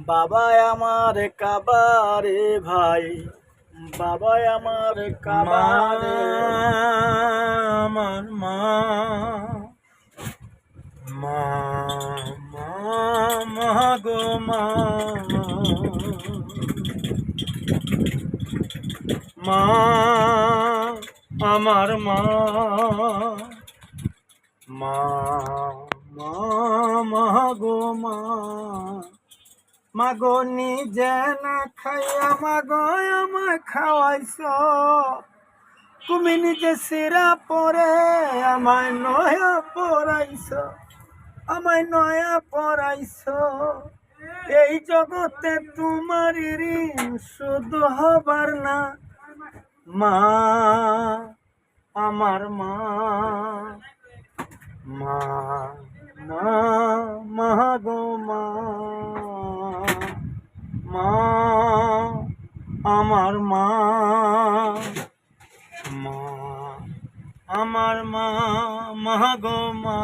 বাবা আমার কাবারে ভাই, বাবা আমার কাবারে। আমার মা মা মা মা গো মা মা আমার মা মা মা মা গো মা মাগো নিজে না খাইয়া মাগো আমায় খাওয়াইছ, তুমি নিজে সিরা পরে আমায় নয়া পড়াইছ, আমায় নয়া পড়াইছ। এই জগতে তোমার ঋণ শুধু হবার না। মা আমার মা মা মা মা গো মা মা আমার মা মা আমার মা মা গো মা।